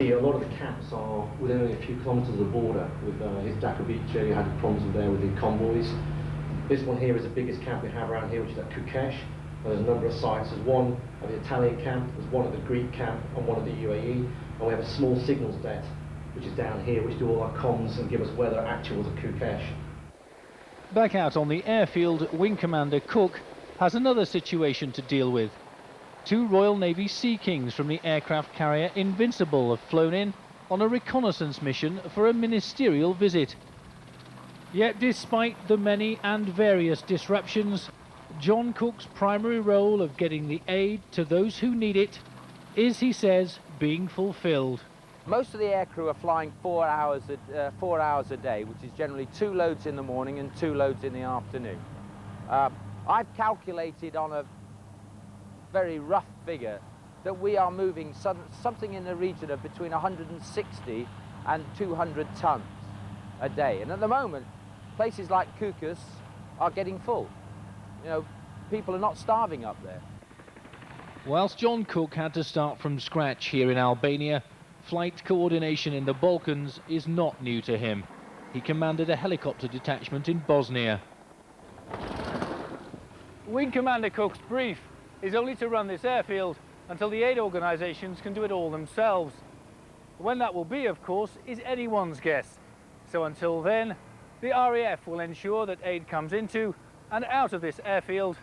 A lot of the camps are within only a few kilometres of the border with his Dakovic, who had problems with there with the convoys. This one here is the biggest camp we have around here, which is at Kukesh. There's a number of sites. There's one at the Italian camp, there's one at the Greek camp, and one at the UAE. And we have a small signals det, which is down here, which do all our comms and give us weather actuals at Kukesh. Back out on the airfield, Wing Commander Cook has another situation to deal with. Two Royal Navy Sea Kings from the aircraft carrier Invincible have flown in on a reconnaissance mission for a ministerial visit. Yet despite the many and various disruptions, John Cook's primary role of getting the aid to those who need it is, he says, being fulfilled. Most of the aircrew are flying 4 hours a day, which is generally 2 loads in the morning and 2 loads in the afternoon. I've calculated on a very rough figure that we are moving something in the region of between 160 and 200 tons a day. And at the moment, places like Kukus are getting full. You know, people are not starving up there. Whilst John Cook had to start from scratch here in Albania, flight coordination in the Balkans is not new to him. He commanded a helicopter detachment in Bosnia. Wing Commander Cook's brief is only to run this airfield until the aid organisations can do it all themselves. When that will be, of course, is anyone's guess. So until then, the RAF will ensure that aid comes into and out of this airfield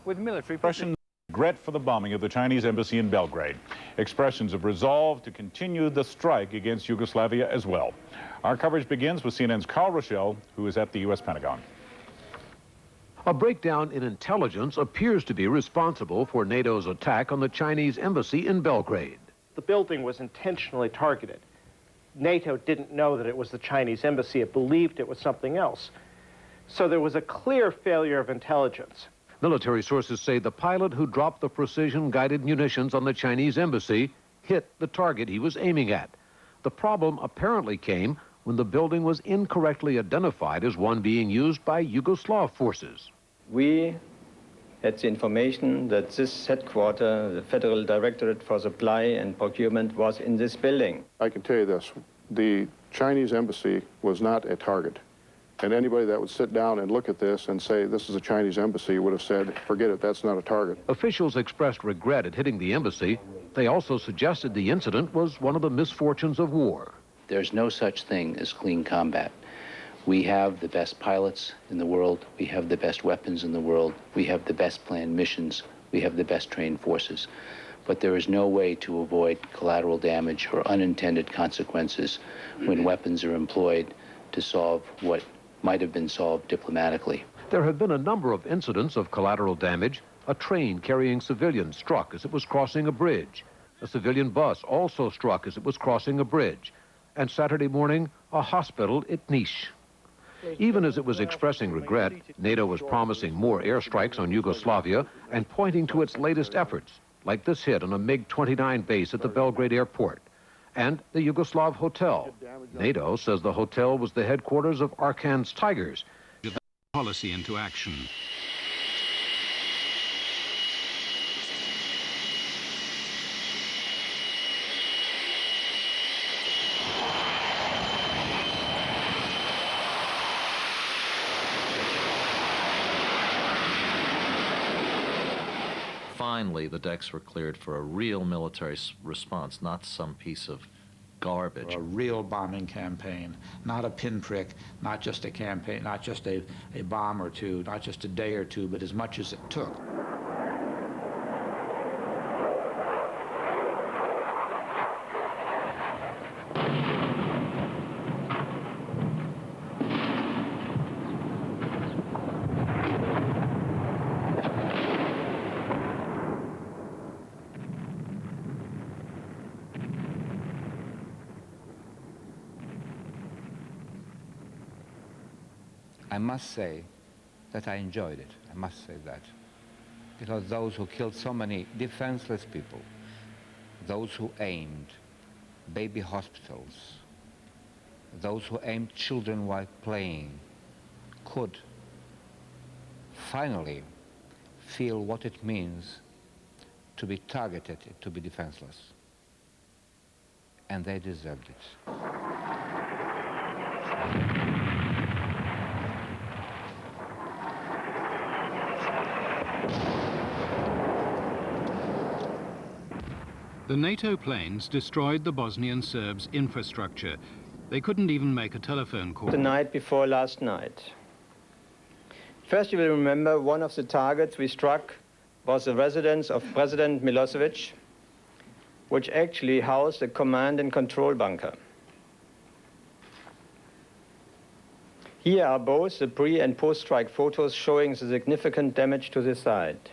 with military precision. Regret for the bombing of the Chinese embassy in Belgrade. Expressions of resolve to continue the strike against Yugoslavia as well. Our coverage begins with CNN's Carl Rochelle, who is at the U.S. Pentagon. A breakdown in intelligence appears to be responsible for NATO's attack on the Chinese embassy in Belgrade. The building was intentionally targeted. NATO didn't know that it was the Chinese embassy. It believed it was something else. So there was a clear failure of intelligence. Military sources say the pilot who dropped the precision-guided munitions on the Chinese embassy hit the target he was aiming at. The problem apparently came when the building was incorrectly identified as one being used by Yugoslav forces. We had the information that this headquarters, the Federal Directorate for Supply and Procurement, was in this building. I can tell you this, the Chinese embassy was not a target. And anybody that would sit down and look at this and say, this is a Chinese embassy, would have said, forget it, that's not a target. Officials expressed regret at hitting the embassy. They also suggested the incident was one of the misfortunes of war. There's no such thing as clean combat. We have the best pilots in the world. We have the best weapons in the world. We have the best planned missions. We have the best trained forces. But there is no way to avoid collateral damage or unintended consequences when weapons are employed to solve what might have been solved diplomatically. There have been a number of incidents of collateral damage. A train carrying civilians struck as it was crossing a bridge. A civilian bus also struck as it was crossing a bridge. And Saturday morning, a hospital at Niš. Even as it was expressing regret, NATO was promising more airstrikes on Yugoslavia and pointing to its latest efforts, like this hit on a MiG-29 base at the Belgrade airport, and the Yugoslav Hotel. NATO says the hotel was the headquarters of Arkan's Tigers. Policy into action. Finally, the decks were cleared for a real military response, not some piece of garbage. A real bombing campaign, not a pinprick, not just a campaign, not just a bomb or two, not just a day or two, but as much as it took. I must say that I enjoyed it. I must say that. Because those who killed so many defenseless people, those who aimed baby hospitals, those who aimed children while playing, could finally feel what it means to be targeted, to be defenseless. and they deserved it. The NATO planes destroyed the Bosnian Serbs' infrastructure. They couldn't even make a telephone call. The night before last night. First, you will remember one of the targets we struck was the residence of President Milosevic, which actually housed a command and control bunker. Here are both the pre- and post-strike photos showing the significant damage to the site.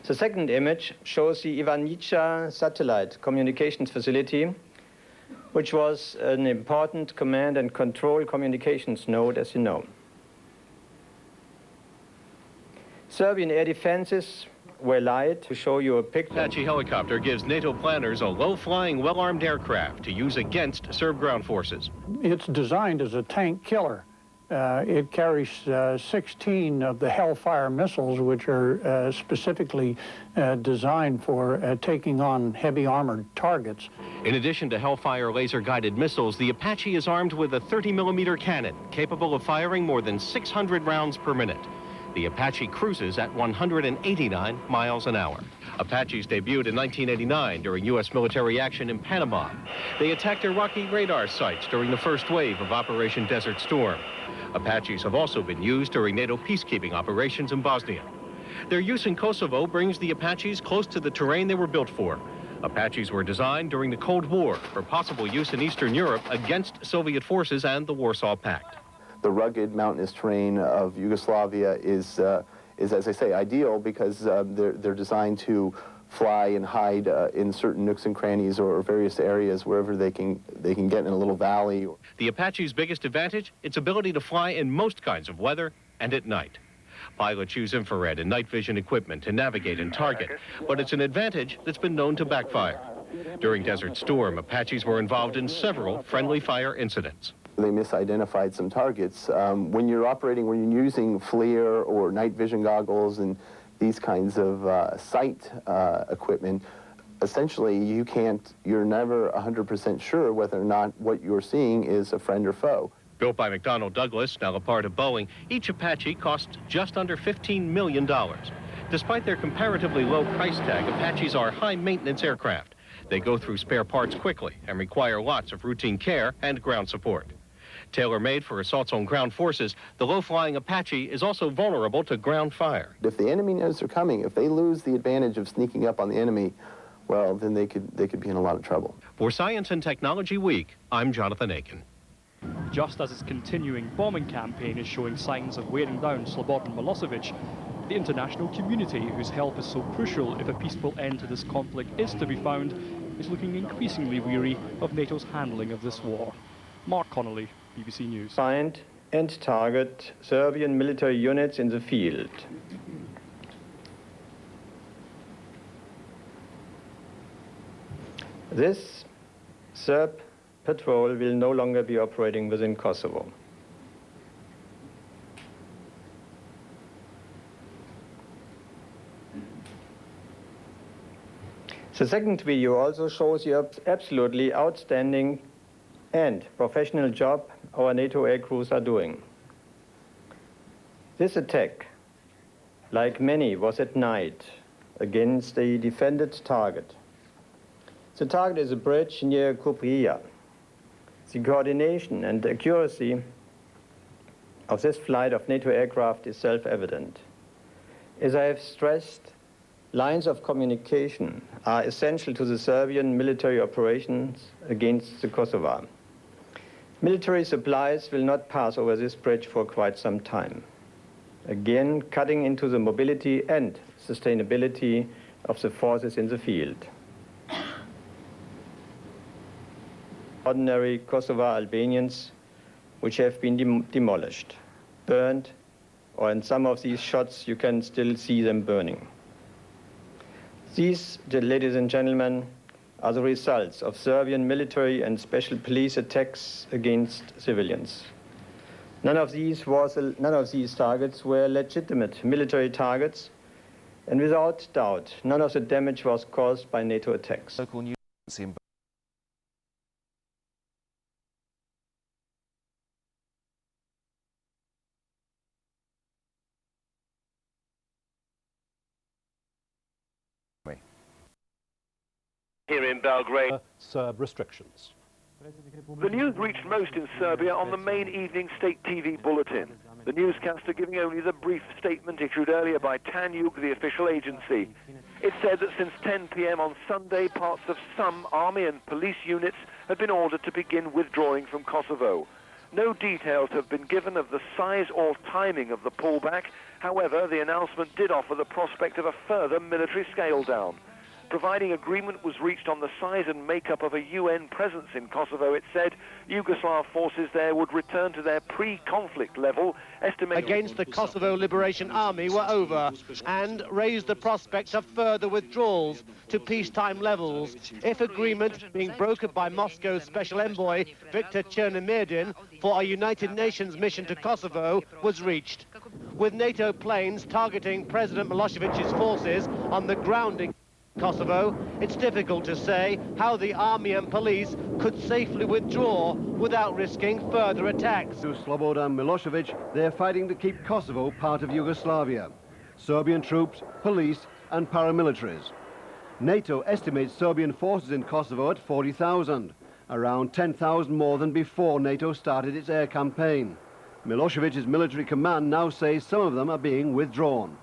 The second image shows the Ivanica satellite communications facility, which was an important command and control communications node, as you know. Serbian air defenses were light. To show you a picture. Apache helicopter gives NATO planners a low-flying, well-armed aircraft to use against Serb ground forces. It's designed as a tank killer. It carries 16 of the Hellfire missiles, which are specifically designed for taking on heavy armored targets. In addition to Hellfire laser-guided missiles, the Apache is armed with a 30mm cannon capable of firing more than 600 rounds per minute. The Apache cruises at 189 miles an hour. Apaches debuted in 1989 during U.S. military action in Panama. They attacked Iraqi radar sites during the first wave of Operation Desert Storm. Apaches have also been used during NATO peacekeeping operations in Bosnia. Their use in Kosovo brings the Apaches close to the terrain they were built for. Apaches were designed during the Cold War for possible use in Eastern Europe against Soviet forces and the Warsaw Pact. The rugged mountainous terrain of Yugoslavia is, as I say, ideal because they're designed to fly and hide in certain nooks and crannies or various areas wherever they can get in a little valley. The Apache's biggest advantage, its ability to fly in most kinds of weather and at night. Pilots use infrared and night vision equipment to navigate and target, but it's an advantage that's been known to backfire. During Desert Storm, Apaches were involved in several friendly fire incidents. They misidentified some targets. When you're using FLIR or night vision goggles and these kinds of sight equipment, essentially you're never 100% sure whether or not what you're seeing is a friend or foe. Built by McDonnell Douglas, now a part of Boeing, each Apache costs just under $15 million. Despite their comparatively low price tag, Apaches are high-maintenance aircraft. They go through spare parts quickly and require lots of routine care and ground support. Tailor-made for assaults on ground forces, the low-flying Apache is also vulnerable to ground fire. If the enemy knows they're coming, if they lose the advantage of sneaking up on the enemy, well, then they could be in a lot of trouble. For Science and Technology Week, I'm Jonathan Aiken. Just as its continuing bombing campaign is showing signs of wearing down Slobodan Milosevic, the international community, whose help is so crucial if a peaceful end to this conflict is to be found, is looking increasingly weary of NATO's handling of this war. Mark Connolly, BBC News. Find and target Serbian military units in the field. This Serb patrol will no longer be operating within Kosovo. The second video also shows the absolutely outstanding and professional job our NATO air crews are doing. This attack, like many, was at night against a defended target. The target is a bridge near Koprivnica. The coordination and accuracy of this flight of NATO aircraft is self-evident. As I have stressed, lines of communication are essential to the Serbian military operations against the Kosovo. Military supplies will not pass over this bridge for quite some time, again cutting into the mobility and sustainability of the forces in the field. Ordinary Kosovo Albanians which have been demolished, burned, or in some of these shots you can still see them burning. These, ladies and gentlemen, are the results of Serbian military and special police attacks against civilians. None of these targets were legitimate military targets, And without doubt, none of the damage was caused by NATO attacks. Local news in here in Belgrade. Serb restrictions. The news reached most in Serbia on the main evening state TV bulletin. The newscaster giving only the brief statement issued earlier by Tanjug, the official agency. It said that since 10 p.m. on Sunday, parts of some army and police units had been ordered to begin withdrawing from Kosovo. No details have been given of the size or timing of the pullback. However, the announcement did offer the prospect of a further military scale down. Providing agreement was reached on the size and makeup of a UN presence in Kosovo, it said Yugoslav forces there would return to their pre-conflict level, estimated against the Kosovo Liberation Army were over and raised the prospect of further withdrawals to peacetime levels if agreement being brokered by Moscow's Special Envoy Viktor Chernomyrdin for a United Nations mission to Kosovo was reached. With NATO planes targeting President Milosevic's forces on the ground in Kosovo, it's difficult to say how the army and police could safely withdraw without risking further attacks. To Slobodan Milosevic, they're fighting to keep Kosovo part of Yugoslavia. Serbian troops, police and paramilitaries. NATO estimates Serbian forces in Kosovo at 40,000, around 10,000 more than before NATO started its air campaign. Milosevic's military command now says some of them are being withdrawn.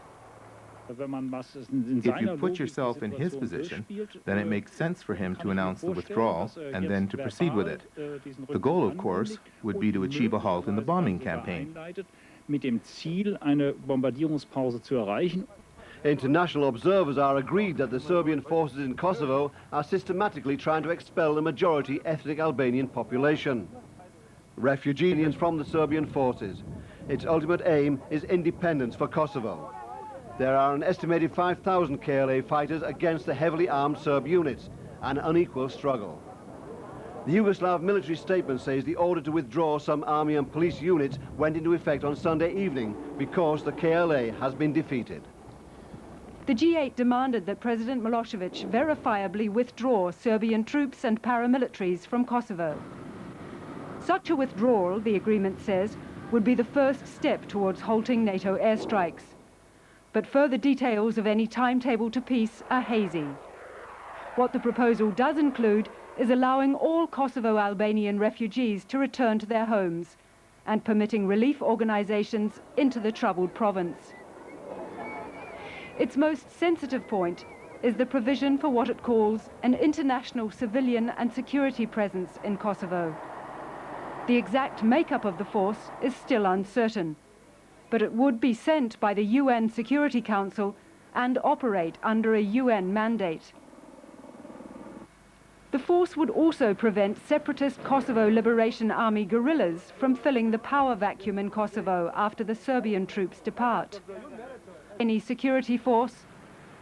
If you put yourself in his position, then it makes sense for him to announce the withdrawal and then to proceed with it. The goal, of course, would be to achieve a halt in the bombing campaign. International observers are agreed that the Serbian forces in Kosovo are systematically trying to expel the majority ethnic Albanian population. Refugees from the Serbian forces. Its ultimate aim is independence for Kosovo. There are an estimated 5,000 KLA fighters against the heavily armed Serb units, an unequal struggle. The Yugoslav military statement says the order to withdraw some army and police units went into effect on Sunday evening because the KLA has been defeated. The G8 demanded that President Milosevic verifiably withdraw Serbian troops and paramilitaries from Kosovo. Such a withdrawal, the agreement says, would be the first step towards halting NATO airstrikes. But further details of any timetable to peace are hazy. What the proposal does include is allowing all Kosovo Albanian refugees to return to their homes and permitting relief organizations into the troubled province. Its most sensitive point is the provision for what it calls an international civilian and security presence in Kosovo. The exact makeup of the force is still uncertain, but it would be sent by the UN Security Council and operate under a UN mandate. The force would also prevent separatist Kosovo Liberation Army guerrillas from filling the power vacuum in Kosovo after the Serbian troops depart. Any security force,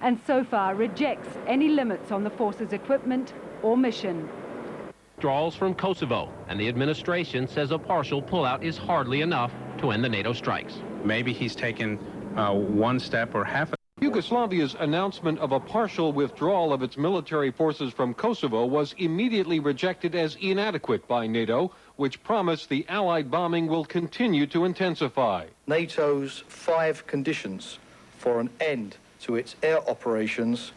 and so far rejects any limits on the force's equipment or mission. Withdrawals from Kosovo, and the administration says a partial pullout is hardly enough to end the NATO strikes. Maybe he's taken one step or half. Yugoslavia's announcement of a partial withdrawal of its military forces from Kosovo was immediately rejected as inadequate by NATO, which promised the Allied bombing will continue to intensify. NATO's 5 conditions for an end to its air operations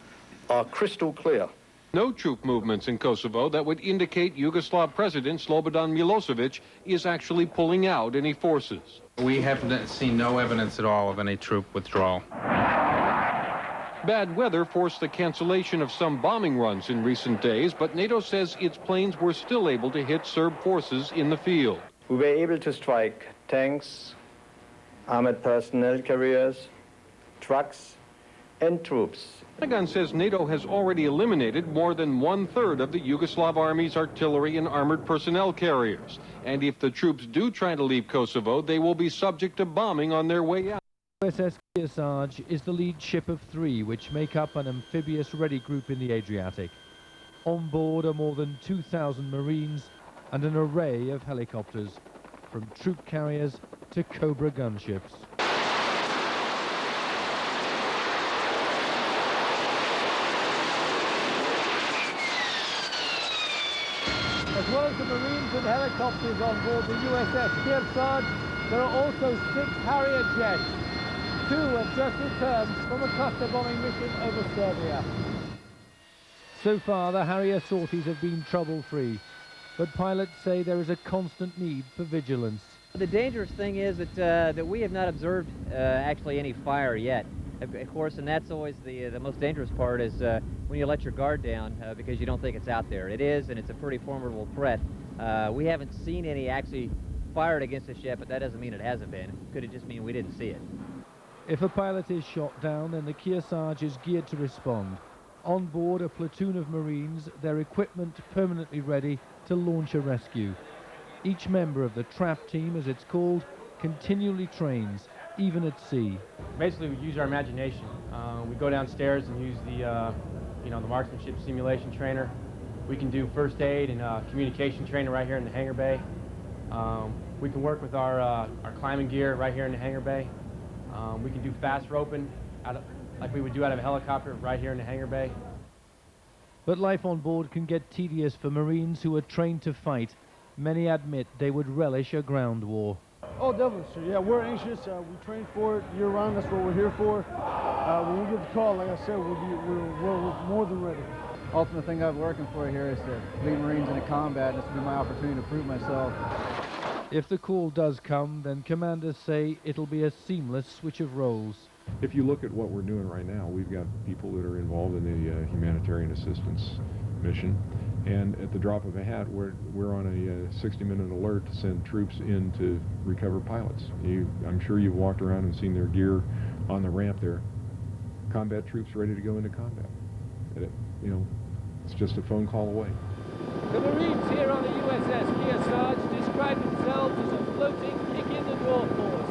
are crystal clear. No troop movements in Kosovo that would indicate Yugoslav President Slobodan Milosevic is actually pulling out any forces. We have seen no evidence at all of any troop withdrawal. Bad weather forced the cancellation of some bombing runs in recent days, but NATO says its planes were still able to hit Serb forces in the field. We were able to strike tanks, armored personnel carriers, trucks, and troops. Pentagon says NATO has already eliminated more than 1/3 of the Yugoslav army's artillery and armored personnel carriers. And if the troops do try to leave Kosovo, they will be subject to bombing on their way out. USS Kearsarge is the lead ship of 3 which make up an amphibious ready group in the Adriatic. On board are more than 2,000 Marines and an array of helicopters, from troop carriers to Cobra gunships. As well as the Marines and helicopters on board the USS Kearsarge, there are also 6 Harrier jets. 2 have just returned from a cluster bombing mission over Serbia. So far, the Harrier sorties have been trouble-free, but pilots say there is a constant need for vigilance. The dangerous thing is that we have not observed actually any fire yet. Of course, and that's always the most dangerous part is when you let your guard down because you don't think it's out there. It is, and it's a pretty formidable threat. We haven't seen any actually fired against us yet, but that doesn't mean it hasn't been. It could just mean we didn't see it. If a pilot is shot down, then the Kearsarge is geared to respond. On board a platoon of Marines, their equipment permanently ready to launch a rescue. Each member of the trap team, as it's called, continually trains, even at sea. Basically, we use our imagination. We go downstairs and use the marksmanship simulation trainer. We can do first aid and communication training right here in the hangar bay. We can work with our climbing gear right here in the hangar bay. We can do fast roping like we would do out of a helicopter right here in the hangar bay. But life on board can get tedious for Marines who are trained to fight. Many admit they would relish a ground war. Oh, definitely, sir. Yeah, we're anxious. We train for it year-round. That's what we're here for. When we get the call, like I said, we're more than ready. Ultimate thing I'm working for here is to lead Marines into combat. This will be my opportunity to prove myself. If the call does come, then commanders say it'll be a seamless switch of roles. If you look at what we're doing right now, we've got people that are involved in the humanitarian assistance mission, and at the drop of a hat, we're on a 60-minute alert to send troops in to recover pilots. I'm sure you've walked around and seen their gear on the ramp there. Combat troops ready to go into combat. It's just a phone call away. The Marines here on the USS Kearsarge describe themselves as a floating kick-in-the-door force.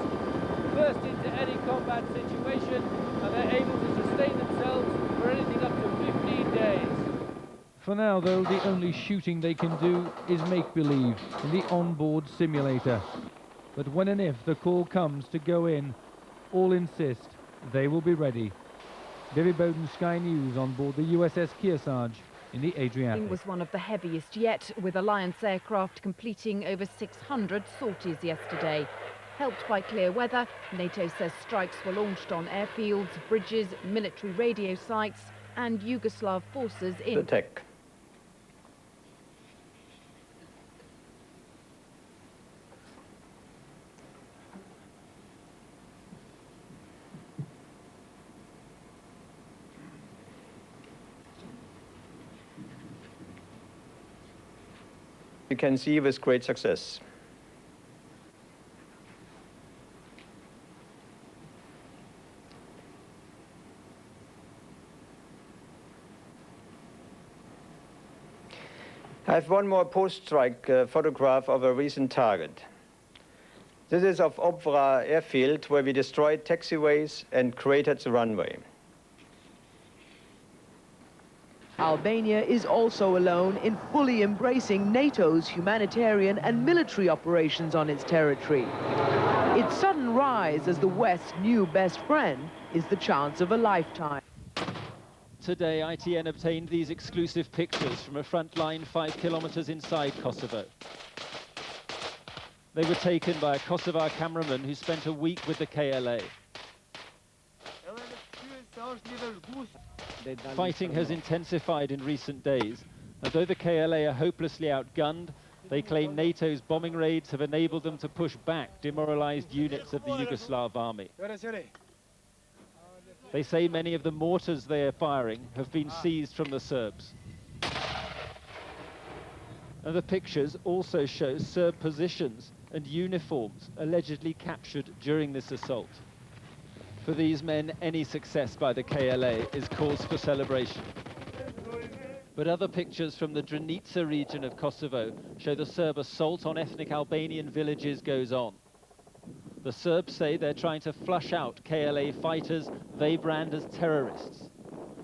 Burst into any combat situation, and they're able to sustain themselves for anything up to 15 days. For now, though, the only shooting they can do is make-believe in the onboard simulator. But when and if the call comes to go in, all insist they will be ready. David Bowden, Sky News, on board the USS Kearsarge in the Adriatic. It was one of the heaviest yet, with Alliance aircraft completing over 600 sorties yesterday. Helped by clear weather, NATO says strikes were launched on airfields, bridges, military radio sites and Yugoslav forces in attack. You can see with great success. I have one more post-strike photograph of a recent target. This is of Obra airfield, where we destroyed taxiways and cratered the runway. Albania is also alone in fully embracing NATO's humanitarian and military operations on its territory. Its sudden rise as the West's new best friend is the chance of a lifetime. Today, ITN obtained these exclusive pictures from a front line 5 kilometers inside Kosovo. They were taken by a Kosovar cameraman who spent a week with the KLA. Fighting has intensified in recent days, and though the KLA are hopelessly outgunned, they claim NATO's bombing raids have enabled them to push back demoralized units of the Yugoslav army. They say many of the mortars they are firing have been seized from the Serbs. And the pictures also show Serb positions and uniforms allegedly captured during this assault. For these men, any success by the KLA is cause for celebration. But other pictures from the Drenica region of Kosovo show the Serb assault on ethnic Albanian villages goes on. The Serbs say they're trying to flush out KLA fighters they brand as terrorists.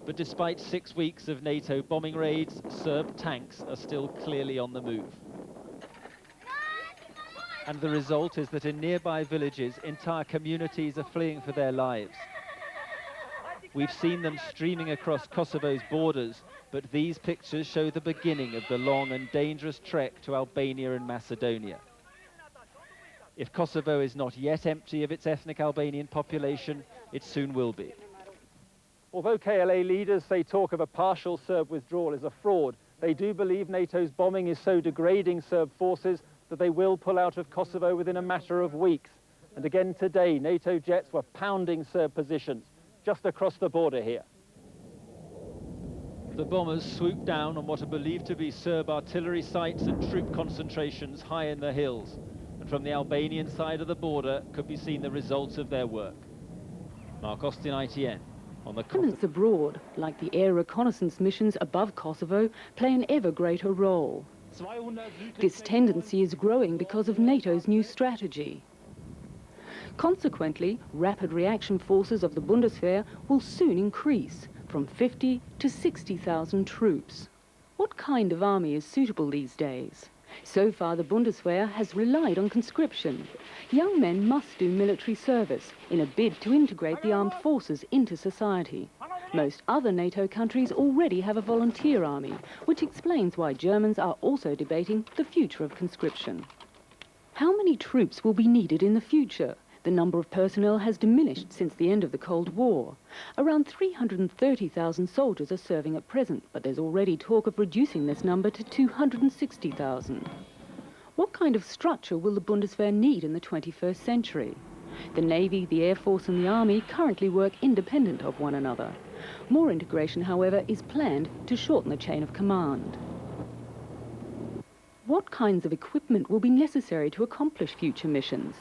But despite 6 weeks of NATO bombing raids, Serb tanks are still clearly on the move. And the result is that in nearby villages, entire communities are fleeing for their lives. We've seen them streaming across Kosovo's borders, but these pictures show the beginning of the long and dangerous trek to Albania and Macedonia. If Kosovo is not yet empty of its ethnic Albanian population, it soon will be. Although KLA leaders say talk of a partial Serb withdrawal is a fraud, they do believe NATO's bombing is so degrading Serb forces that they will pull out of Kosovo within a matter of weeks. And again today, NATO jets were pounding Serb positions just across the border here. The bombers swooped down on what are believed to be Serb artillery sites and troop concentrations high in the hills. And from the Albanian side of the border could be seen the results of their work. Mark Austin, ITN. Elements abroad, like the air reconnaissance missions above Kosovo, play an ever greater role. This tendency is growing because of NATO's new strategy. Consequently, rapid reaction forces of the Bundeswehr will soon increase from 50 to 60,000 troops. What kind of army is suitable these days? So far, the Bundeswehr has relied on conscription. Young men must do military service in a bid to integrate the armed forces into society. Most other NATO countries already have a volunteer army, which explains why Germans are also debating the future of conscription. How many troops will be needed in the future? The number of personnel has diminished since the end of the Cold War. Around 330,000 soldiers are serving at present, but there's already talk of reducing this number to 260,000. What kind of structure will the Bundeswehr need in the 21st century? The Navy, the Air Force and the Army currently work independent of one another. More integration, however, is planned to shorten the chain of command. What kinds of equipment will be necessary to accomplish future missions?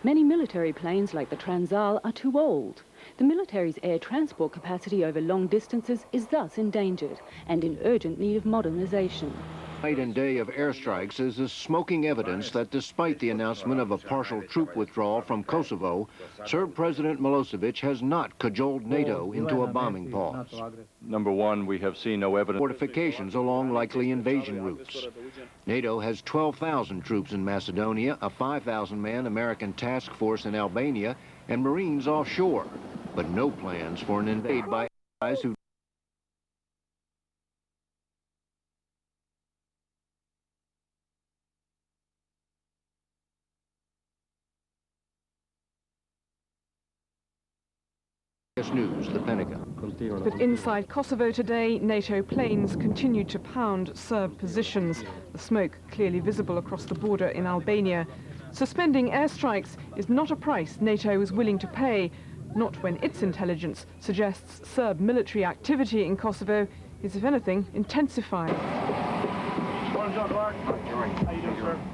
Many military planes like the Transall are too old. The military's air transport capacity over long distances is thus endangered and in urgent need of modernization. Night and day of airstrikes is a smoking evidence that despite the announcement of a partial troop withdrawal from Kosovo, Serb President Milosevic has not cajoled NATO into a bombing pause. Number one, we have seen no evidence. Fortifications along likely invasion routes. NATO has 12,000 troops in Macedonia, a 5,000-man American task force in Albania, and Marines offshore, but no plans for an invade by allies who News, the Pentagon. But inside Kosovo today, NATO planes continued to pound Serb positions, the smoke clearly visible across the border in Albania. Suspending airstrikes is not a price NATO is willing to pay, not when its intelligence suggests Serb military activity in Kosovo is, if anything, intensifying.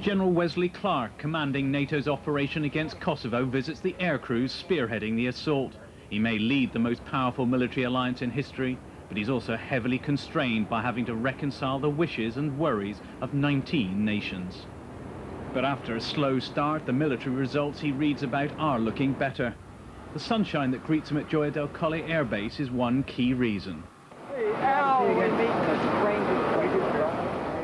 General Wesley Clark, commanding NATO's operation against Kosovo, visits the air crews spearheading the assault. He may lead the most powerful military alliance in history, but he's also heavily constrained by having to reconcile the wishes and worries of 19 nations. But after a slow start, the military results he reads about are looking better. The sunshine that greets him at Gioia del Colle Air Base is one key reason.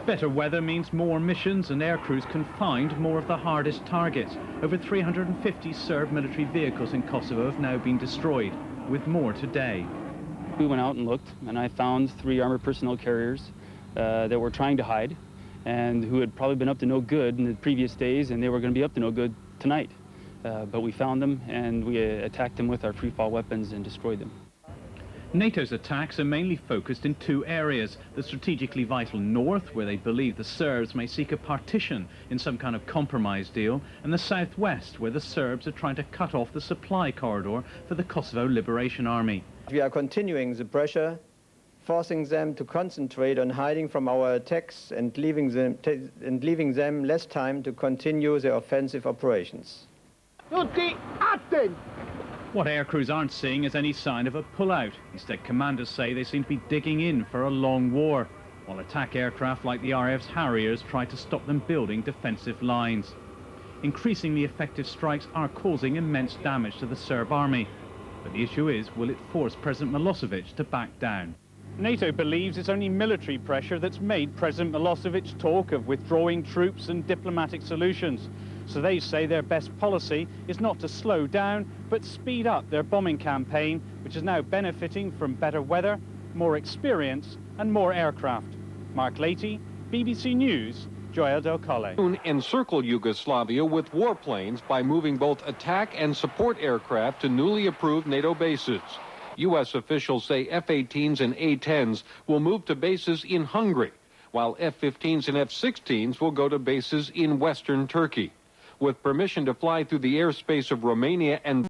Better weather means more missions, and air crews can find more of the hardest targets. Over 350 Serb military vehicles in Kosovo have now been destroyed, with more today. We went out and looked, and I found 3 armored personnel carriers that were trying to hide, and who had probably been up to no good in the previous days, and they were going to be up to no good tonight. But we found them, and we attacked them with our free-fall weapons and destroyed them. NATO's attacks are mainly focused in 2 areas: the strategically vital north, where they believe the Serbs may seek a partition in some kind of compromise deal, and the southwest, where the Serbs are trying to cut off the supply corridor for the Kosovo Liberation Army. We are continuing the pressure, forcing them to concentrate on hiding from our attacks and leaving them less time to continue their offensive operations. What aircrews aren't seeing is any sign of a pullout. Instead, commanders say they seem to be digging in for a long war, while attack aircraft like the RAF's Harriers try to stop them building defensive lines. Increasingly effective strikes are causing immense damage to the Serb army. But the issue is, will it force President Milosevic to back down? NATO believes it's only military pressure that's made President Milosevic talk of withdrawing troops and diplomatic solutions. So they say their best policy is not to slow down, but speed up their bombing campaign, which is now benefiting from better weather, more experience and more aircraft. Mark Leahy, BBC News, Gioia del Colle. Encircle Yugoslavia with warplanes by moving both attack and support aircraft to newly approved NATO bases. U.S. officials say F-18s and A-10s will move to bases in Hungary, while F-15s and F-16s will go to bases in western Turkey. With permission to fly through the airspace of Romania and